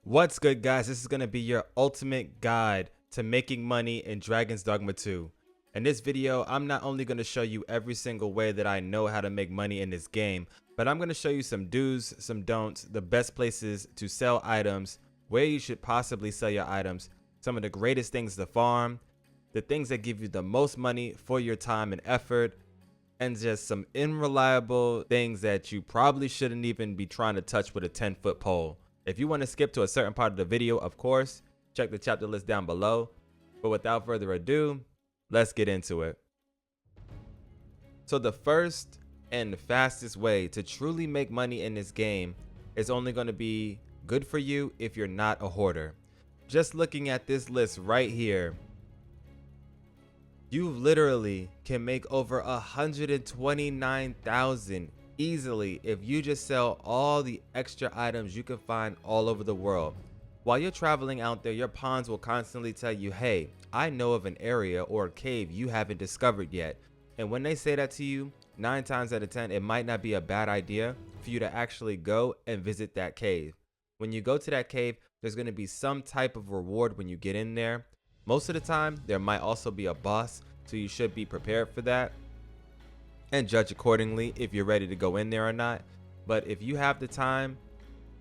What's good, guys? This is going to be your ultimate guide to making money in Dragon's Dogma 2. In this video, I'm not only going to show you every single way that I know how to make money in this game, but I'm going to show you some do's, some don'ts, the best places to sell items, where you should possibly sell your items, some of the greatest things to farm, the things that give you the most money for your time and effort, and just some unreliable things that you probably shouldn't even be trying to touch with a 10-foot pole. If you want to skip to a certain part of the video, of course, check the chapter list down below. But without further ado, let's get into it. So the first and fastest way to truly make money in this game is only going to be good for you if you're not a hoarder. Just looking at this list right here, you literally can make over 129,000 easily if you just sell all the extra items you can find all over the world. While you're traveling out there, your pawns will constantly tell you, hey, I know of an area or a cave you haven't discovered yet. And when they say that to you, 9 times out of 10, it might not be a bad idea for you to actually go and visit that cave. When you go to that cave, there's going to be some type of reward when you get in there. Most of the time, there might also be a boss, so you should be prepared for that and judge accordingly if you're ready to go in there or not. But if you have the time,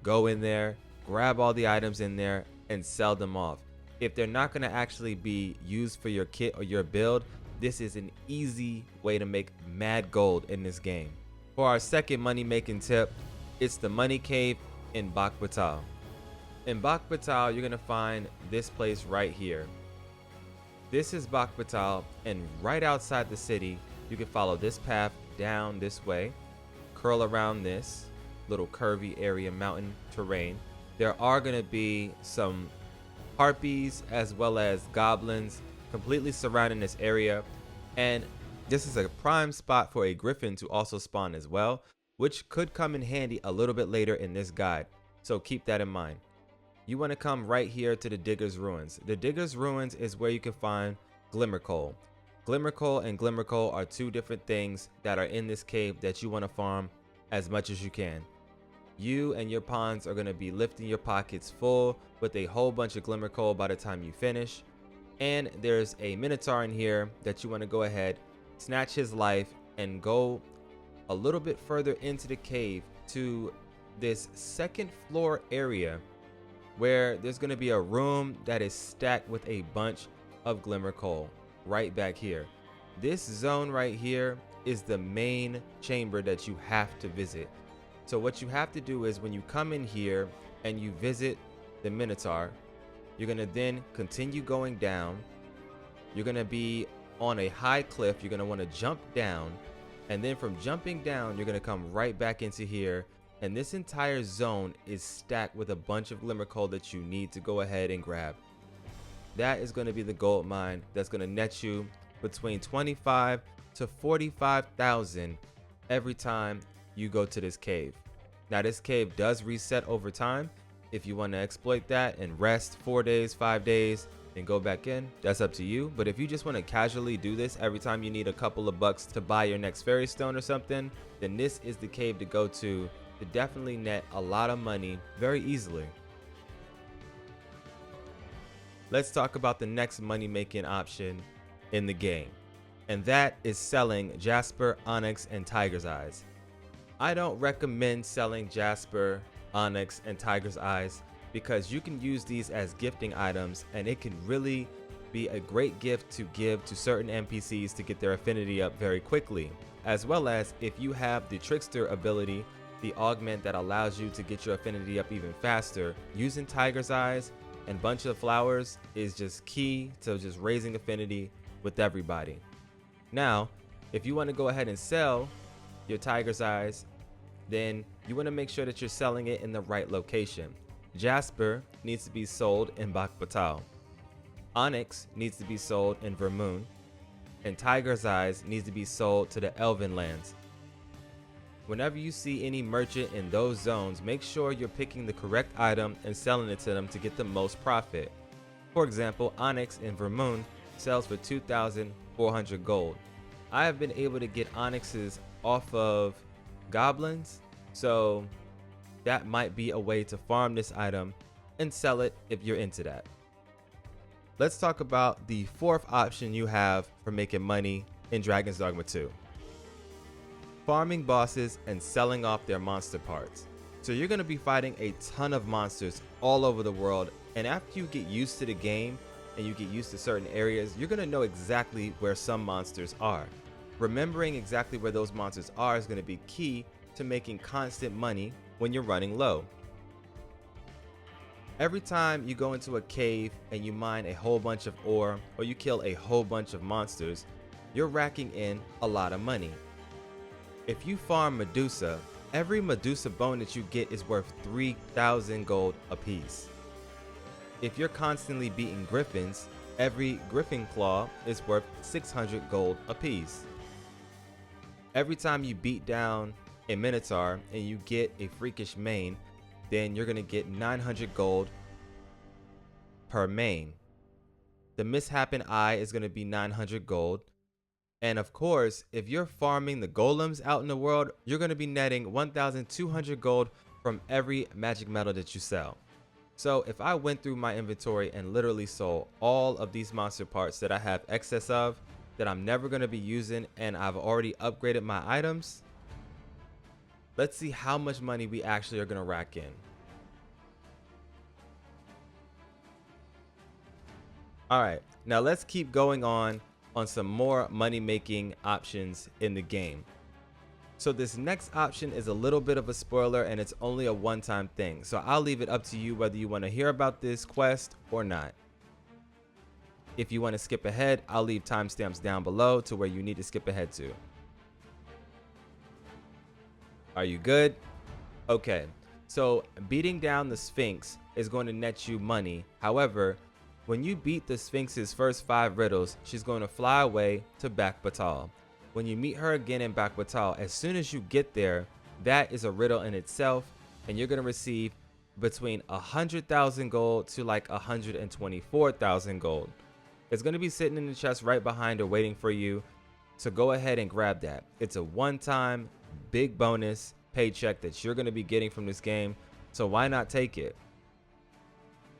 go in there, grab all the items in there and sell them off. If they're not going to actually be used for your kit or your build, this is an easy way to make mad gold in this game. For our second money making tip, it's the money cave in Batal. In Batal, you're going to find this place right here. This is Batal, and right outside the city, you can follow this path down this way, curl around this little curvy area, mountain terrain. There are going to be some harpies as well as goblins completely surrounding this area, and this is a prime spot for a griffin to also spawn as well, which could come in handy a little bit later in this guide, so keep that in mind. You want to come right here to the Digger's Ruins. The Digger's Ruins is where you can find glimmer coal. Glimmer coal and glimmer coal are two different things that are in this cave that you want to farm as much as you can. You and your pawns are going to be lifting your pockets full with a whole bunch of glimmer coal by the time you finish. And there's a minotaur in here that you want to go ahead, snatch his life, and go a little bit further into the cave to this second floor area where there's going to be a room that is stacked with a bunch of glimmer coal. Right back here. This zone right here is the main chamber that you have to visit. So what you have to do is when you come in here and you visit the Minotaur, you're going to then continue going down. You're going to be on a high cliff. You're going to want to jump down, and then from jumping down you're going to come right back into here, and this entire zone is stacked with a bunch of glimmer coal that you need to go ahead and grab. That is going to be the gold mine that's going to net you between 25 to 45,000 every time you go to this cave. Now this cave does reset over time. If you want to exploit that and rest 4 days, 5 days, and go back in, that's up to you. But if you just want to casually do this every time you need a couple of bucks to buy your next fairy stone or something, then this is the cave to go to definitely net a lot of money very easily. Let's talk about the next money-making option in the game, and that is selling Jasper, Onyx, and Tiger's Eyes. I don't recommend selling Jasper, Onyx, and Tiger's Eyes because you can use these as gifting items, and it can really be a great gift to give to certain NPCs to get their affinity up very quickly, as well as if you have the Trickster ability, the augment that allows you to get your affinity up even faster. Using Tiger's Eyes and bunch of flowers is just key to just raising affinity with everybody. Now, if you want to go ahead and sell your Tiger's Eyes, then you want to make sure that you're selling it in the right location. Jasper needs to be sold in Batal. Onyx needs to be sold in Vermund, and Tiger's Eyes needs to be sold to the Elven lands. Whenever you see any merchant in those zones, make sure you're picking the correct item and selling it to them to get the most profit. For example, Onyx in Vermund sells for 2,400 gold. I have been able to get Onyxes off of goblins, so that might be a way to farm this item and sell it if you're into that. Let's talk about the fourth option you have for making money in Dragon's Dogma 2. Farming bosses and selling off their monster parts. So you're going to be fighting a ton of monsters all over the world, and after you get used to the game and you get used to certain areas, you're going to know exactly where some monsters are. Remembering exactly where those monsters are is going to be key to making constant money when you're running low. Every time you go into a cave and you mine a whole bunch of ore or you kill a whole bunch of monsters, you're racking in a lot of money. If you farm Medusa, every Medusa bone that you get is worth 3,000 gold apiece. If you're constantly beating griffins, every griffin claw is worth 600 gold apiece. Every time you beat down a minotaur and you get a freakish mane, then you're going to get 900 gold per mane. The misshapen eye is going to be 900 gold. And of course, if you're farming the golems out in the world, you're going to be netting 1,200 gold from every magic metal that you sell. So if I went through my inventory and literally sold all of these monster parts that I have excess of, that I'm never going to be using, and I've already upgraded my items, let's see how much money we actually are going to rack in. All right, now let's keep going on some more money making options in the game. So this next option is a little bit of a spoiler and it's only a one-time thing. So I'll leave it up to you whether you want to hear about this quest or not. If you want to skip ahead, I'll leave timestamps down below to where you need to skip ahead to. Are you good? Okay, so beating down the Sphinx is going to net you money. However, when you beat the Sphinx's first 5 riddles, she's going to fly away to Batal. When you meet her again in Batal, as soon as you get there, that is a riddle in itself, and you're going to receive between 100,000 gold to like 124,000 gold. It's going to be sitting in the chest right behind her waiting for you, so go ahead and grab that. It's a one-time big bonus paycheck that you're going to be getting from this game, so why not take it?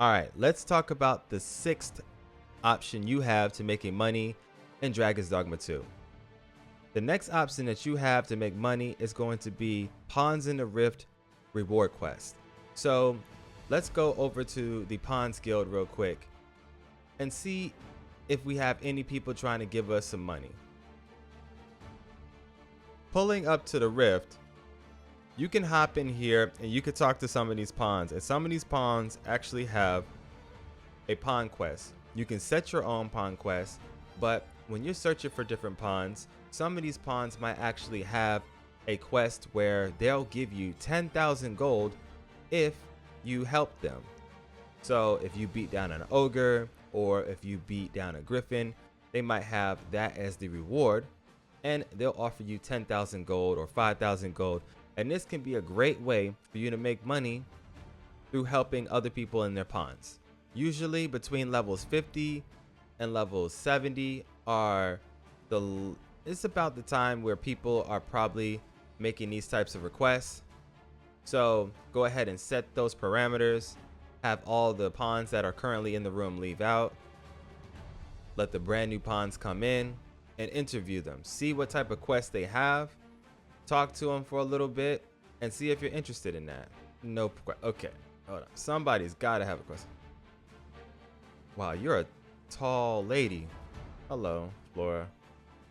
Alright, let's talk about the sixth option you have to making money in Dragon's Dogma 2. The next option that you have to make money is going to be Pawns in the Rift reward quest. So let's go over to the Pawns Guild real quick and see if we have any people trying to give us some money. Pulling up to the Rift, you can hop in here and you can talk to some of these pawns, and some of these pawns actually have a pawn quest. You can set your own pawn quest, but when you're searching for different pawns, some of these pawns might actually have a quest where they'll give you 10,000 gold if you help them. So if you beat down an ogre or if you beat down a griffin, they might have that as the reward, and they'll offer you 10,000 gold or 5,000 gold. And this can be a great way for you to make money through helping other people in their pawns. Usually between levels 50 and levels 70 it's about the time where people are probably making these types of requests. So go ahead and set those parameters. Have all the pawns that are currently in the room leave out. Let the brand new pawns come in and interview them. See what type of quest they have. Talk to them for a little bit and see if you're interested in that. Nope. Okay, hold on. Somebody's got to have a question. Wow, you're a tall lady. Hello, Flora.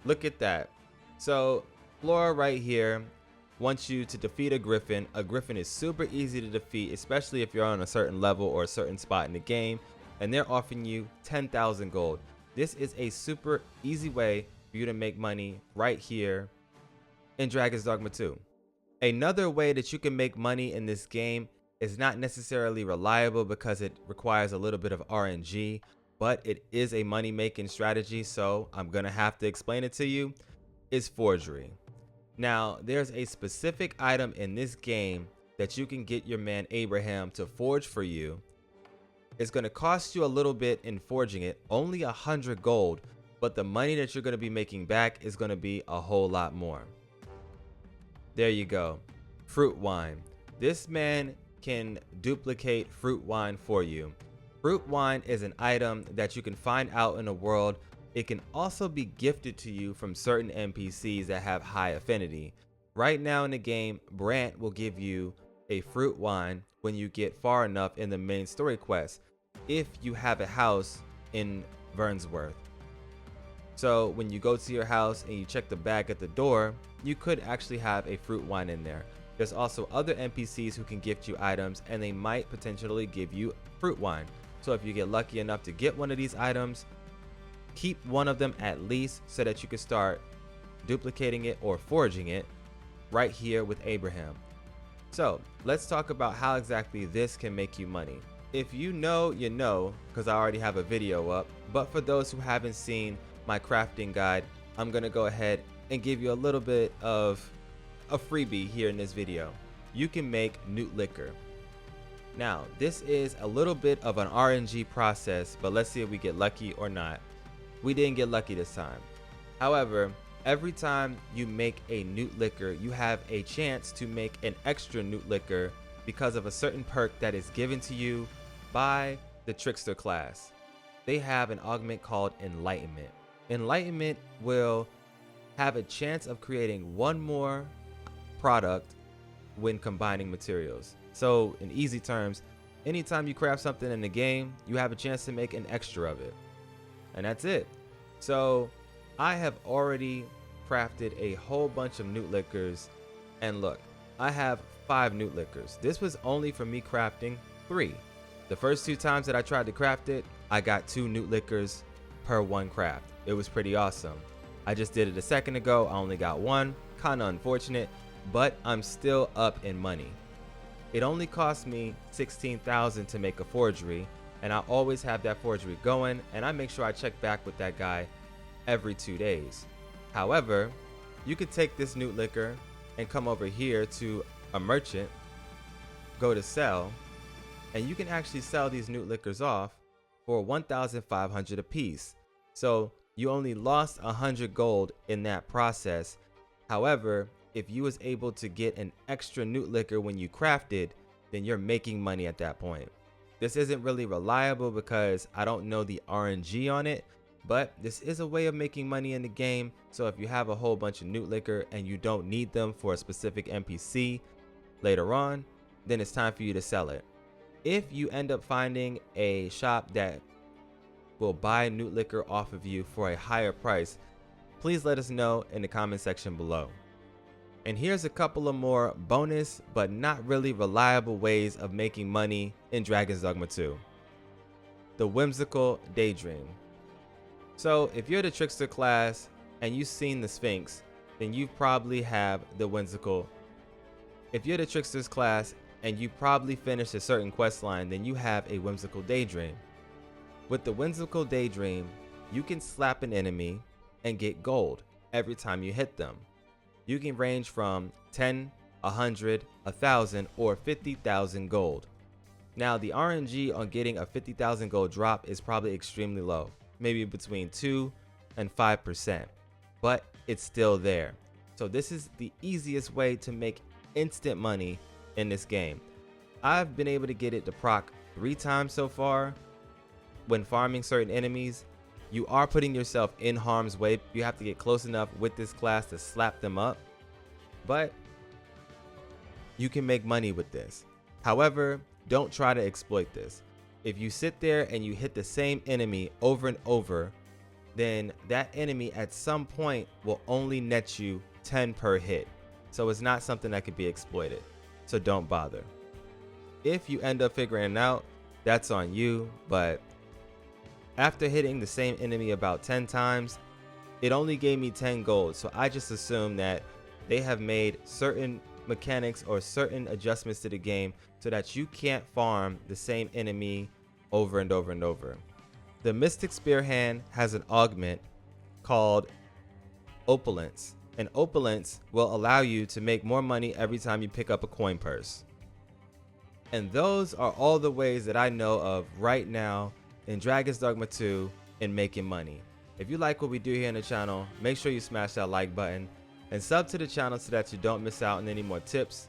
Look at that. So Flora right here wants you to defeat a griffin. A griffin is super easy to defeat, especially if you're on a certain level or a certain spot in the game, and they're offering you 10,000 gold. This is a super easy way for you to make money right here in Dragon's Dogma 2. Another way that you can make money in this game is not necessarily reliable because it requires a little bit of RNG, but it is a money making strategy, so I'm gonna have to explain it to you, is forgery. Now, there's a specific item in this game that you can get your man Abraham to forge for you. It's gonna cost you a little bit in forging it, only 100 gold, but the money that you're gonna be making back is gonna be a whole lot more. There you go. Fruit wine. This man can duplicate fruit wine for you. Fruit wine is an item that you can find out in the world. It can also be gifted to you from certain NPCs that have high affinity. Right now in the game, Brant will give you a fruit wine when you get far enough in the main story quest, if you have a house in Vernsworth. So when you go to your house and you check the bag at the door, you could actually have a fruit wine in there. There's also other NPCs who can gift you items, and they might potentially give you fruit wine. So if you get lucky enough to get one of these items, keep one of them at least so that you can start duplicating it or forging it right here with Abraham. So let's talk about how exactly this can make you money. If you know, you know, because I already have a video up, but for those who haven't seen my crafting guide, I'm gonna go ahead and give you a little bit of a freebie here in this video. You can make Newt liquor. Now, this is a little bit of an RNG process, but let's see if we get lucky or not. We didn't get lucky this time. However, every time you make a Newt liquor, you have a chance to make an extra Newt liquor because of a certain perk that is given to you by the Trickster class. They have an augment called Enlightenment. Enlightenment will have a chance of creating one more product when combining materials. So in easy terms, anytime you craft something in the game, you have a chance to make an extra of it. And that's it. So I have already crafted a whole bunch of Newt liquors, and look, I have 5 Newt liquors. This was only for me crafting 3. The first 2 times that I tried to craft it, I got 2 Newt liquors per 1 craft. It was pretty awesome. I just did it a second ago, I only got 1, kinda unfortunate, but I'm still up in money. It only cost me 16,000 to make a forgery, and I always have that forgery going, and I make sure I check back with that guy every 2 days. However, you could take this Newt liquor and come over here to a merchant, go to sell, and you can actually sell these Newt liquors off for 1,500 a piece. So you only lost 100 gold in that process. However, if you was able to get an extra Newt liquor when you crafted, then you're making money at that point. This isn't really reliable because I don't know the RNG on it, but this is a way of making money in the game. So if you have a whole bunch of Newt liquor and you don't need them for a specific NPC later on, then it's time for you to sell it. If you end up finding a shop that will buy Newt liquor off of you for a higher price, please let us know in the comment section below. And here's a couple of more bonus but not really reliable ways of making money in Dragon's Dogma 2. The whimsical daydream. So if you're the Trickster class and you've seen the Sphinx, then you probably have the whimsical. If you're the Trickster's class and you probably finished a certain quest line, then you have a whimsical daydream. With the whimsical daydream, you can slap an enemy and get gold every time you hit them. You can range from 10, 100, 1,000, or 50,000 gold. Now the RNG on getting a 50,000 gold drop is probably extremely low, maybe between 2 and 5%, but it's still there. So this is the easiest way to make instant money in this game. I've been able to get it to proc 3 times so far. When farming certain enemies, you are putting yourself in harm's way. You have to get close enough with this class to slap them up, but you can make money with this. However, don't try to exploit this. If you sit there and you hit the same enemy over and over, then that enemy at some point will only net you 10 per hit. So it's not something that could be exploited. So don't bother. If you end up figuring it out, that's on you, but after hitting the same enemy about 10 times, it only gave me 10 gold. So I just assumed that they have made certain mechanics or certain adjustments to the game so that you can't farm the same enemy over and over and over. The Mystic Spear Hand has an augment called Opulence, and Opulence will allow you to make more money every time you pick up a coin purse. And those are all the ways that I know of right now in Dragon's Dogma 2 in making money. If you like what we do here on the channel, make sure you smash that like button and sub to the channel so that you don't miss out on any more tips,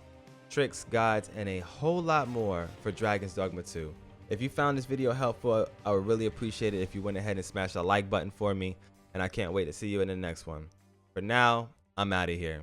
tricks, guides, and a whole lot more for Dragon's Dogma 2. If you found this video helpful, I would really appreciate it if you went ahead and smashed the like button for me, and I can't wait to see you in the next one. For now, I'm out of here.